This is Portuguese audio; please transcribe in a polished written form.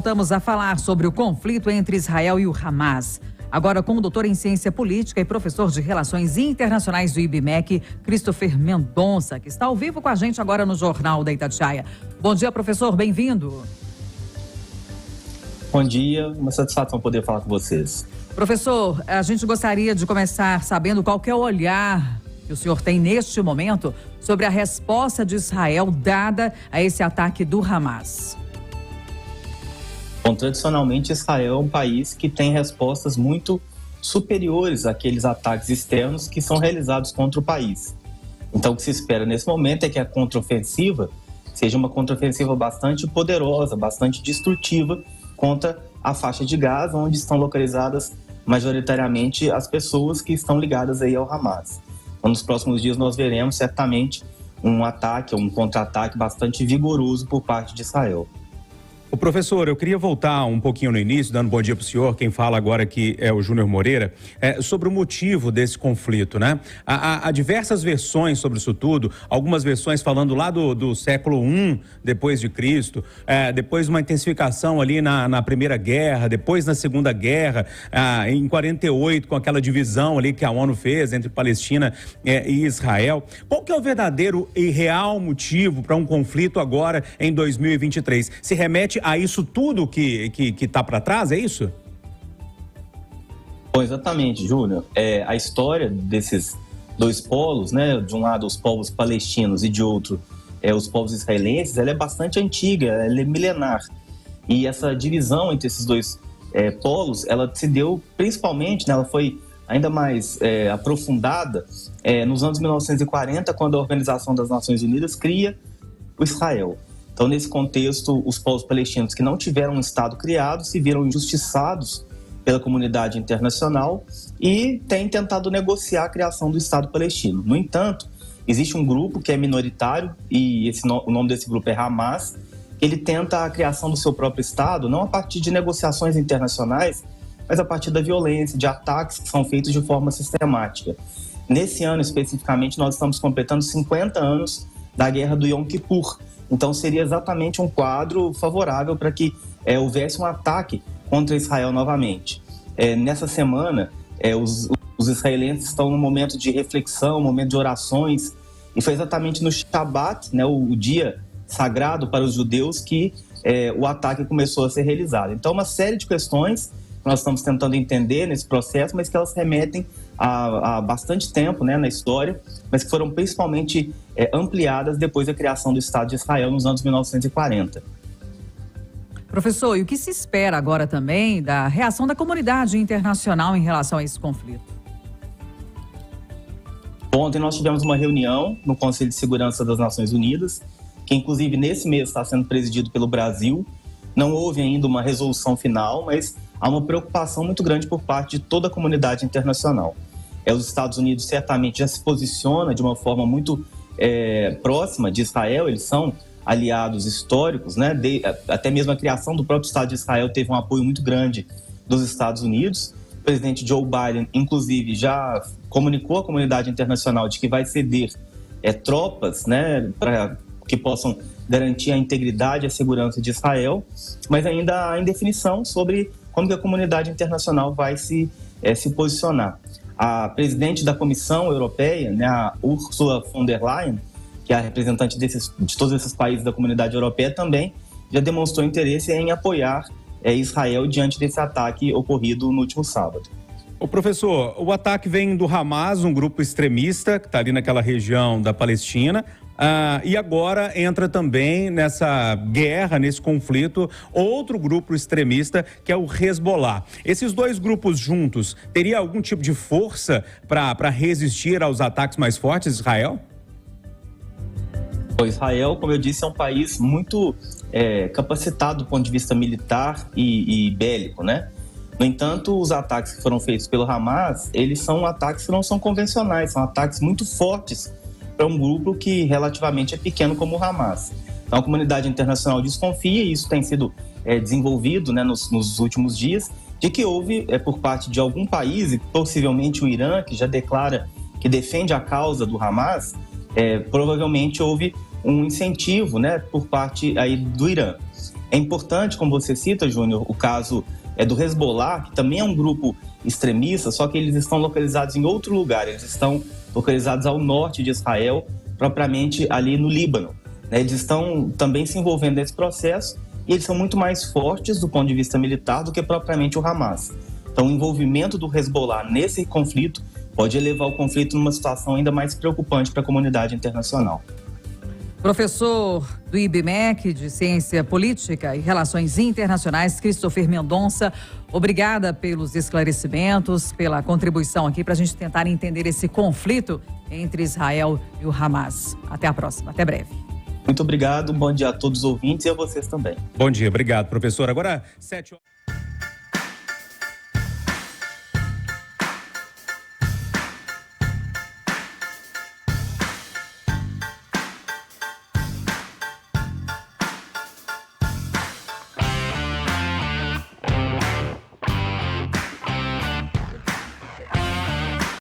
Voltamos a falar sobre o conflito entre Israel e o Hamas. Agora com o doutor em ciência política e professor de relações internacionais do IBMEC, Christopher Mendonça, que está ao vivo com a gente agora no Jornal da Itatiaia. Bom dia, professor, bem-vindo. Bom dia, uma satisfação poder falar com vocês. Professor, a gente gostaria de começar sabendo qual que é o olhar que o senhor tem neste momento sobre a resposta de Israel dada a esse ataque do Hamas. Bom, tradicionalmente Israel é um país que tem respostas muito superiores àqueles ataques externos que são realizados contra o país. Então o que se espera nesse momento é que a contraofensiva seja uma contraofensiva bastante poderosa, bastante destrutiva contra a faixa de Gaza, onde estão localizadas majoritariamente as pessoas que estão ligadas aí ao Hamas. Então, nos próximos dias nós veremos certamente um ataque, um contra-ataque bastante vigoroso por parte de Israel. O professor, eu queria voltar um pouquinho no início, dando bom dia para o senhor, quem fala agora aqui é o Júnior Moreira, sobre o motivo desse conflito, né? Há diversas versões sobre isso tudo, algumas versões falando lá do século I depois de Cristo, depois uma intensificação ali na Primeira Guerra, depois na Segunda Guerra, em 48, com aquela divisão ali que a ONU fez entre Palestina e Israel. Qual que é o verdadeiro e real motivo para um conflito agora em 2023? Se remete a isso tudo que está para trás, é isso? Bom, exatamente, Júnior. A história desses dois polos, né, de um lado os povos palestinos e de outro os povos israelenses, ela é bastante antiga, ela é milenar. E essa divisão entre esses dois polos, ela se deu principalmente, né, ela foi ainda mais aprofundada nos anos 1940, quando a Organização das Nações Unidas cria o Israel. Então, nesse contexto, os povos palestinos que não tiveram um Estado criado se viram injustiçados pela comunidade internacional e têm tentado negociar a criação do Estado palestino. No entanto, existe um grupo que é minoritário e o nome desse grupo é Hamas. Ele tenta a criação do seu próprio Estado, não a partir de negociações internacionais, mas a partir da violência, de ataques que são feitos de forma sistemática. Nesse ano, especificamente, nós estamos completando 50 anos da Guerra do Yom Kippur. Então, seria exatamente um quadro favorável para que houvesse um ataque contra Israel novamente. Nessa semana, os israelenses estão num momento de reflexão, um momento de orações, e foi exatamente no Shabat, né, o dia sagrado para os judeus, que o ataque começou a ser realizado. Então, uma série de questões que nós estamos tentando entender nesse processo, mas que elas remetem há bastante tempo, né, na história, mas que foram principalmente ampliadas depois da criação do Estado de Israel nos anos 1940. Professor, e o que se espera agora também da reação da comunidade internacional em relação a esse conflito? Ontem nós tivemos uma reunião no Conselho de Segurança das Nações Unidas, que inclusive nesse mês está sendo presidido pelo Brasil. Não houve ainda uma resolução final, mas há uma preocupação muito grande por parte de toda a comunidade internacional. Os Estados Unidos certamente já se posiciona de uma forma muito próxima de Israel, eles são aliados históricos, né? Até mesmo a criação do próprio Estado de Israel teve um apoio muito grande dos Estados Unidos. O presidente Joe Biden, inclusive, já comunicou à comunidade internacional de que vai ceder tropas, né, para que possam garantir a integridade e a segurança de Israel, mas ainda há indefinição sobre como que a comunidade internacional vai se posicionar. A presidente da Comissão Europeia, né, a Ursula von der Leyen, que é a representante de todos esses países da comunidade europeia, também já demonstrou interesse em apoiar Israel diante desse ataque ocorrido no último sábado. Ô professor, o ataque vem do Hamas, um grupo extremista que está ali naquela região da Palestina. E agora entra também nessa guerra, nesse conflito, outro grupo extremista que é o Hezbollah. Esses dois grupos juntos, teria algum tipo de força para resistir aos ataques mais fortes de Israel? O Israel, como eu disse, é um país muito capacitado do ponto de vista militar e bélico, né? No entanto, os ataques que foram feitos pelo Hamas, eles são ataques que não são convencionais, são ataques muito fortes para um grupo que relativamente é pequeno como o Hamas. Então a comunidade internacional desconfia, e isso tem sido desenvolvido, né, nos últimos dias, de que houve por parte de algum país, e possivelmente o Irã, que já declara que defende a causa do Hamas, provavelmente houve um incentivo, né, por parte aí do Irã. É importante, como você cita, Júnior, o caso do Hezbollah, que também é um grupo extremista, só que eles estão localizados em outro lugar, eles estão localizados ao norte de Israel, propriamente ali no Líbano. Eles estão também se envolvendo nesse processo e eles são muito mais fortes do ponto de vista militar do que propriamente o Hamas. Então, o envolvimento do Hezbollah nesse conflito pode elevar o conflito numa situação ainda mais preocupante para a comunidade internacional. Professor do IBMEC de Ciência Política e Relações Internacionais, Christopher Mendonça, obrigada pelos esclarecimentos, pela contribuição aqui para a gente tentar entender esse conflito entre Israel e o Hamas. Até a próxima, até breve. Muito obrigado, bom dia a todos os ouvintes e a vocês também. Bom dia, obrigado, professor. Agora, 7 horas.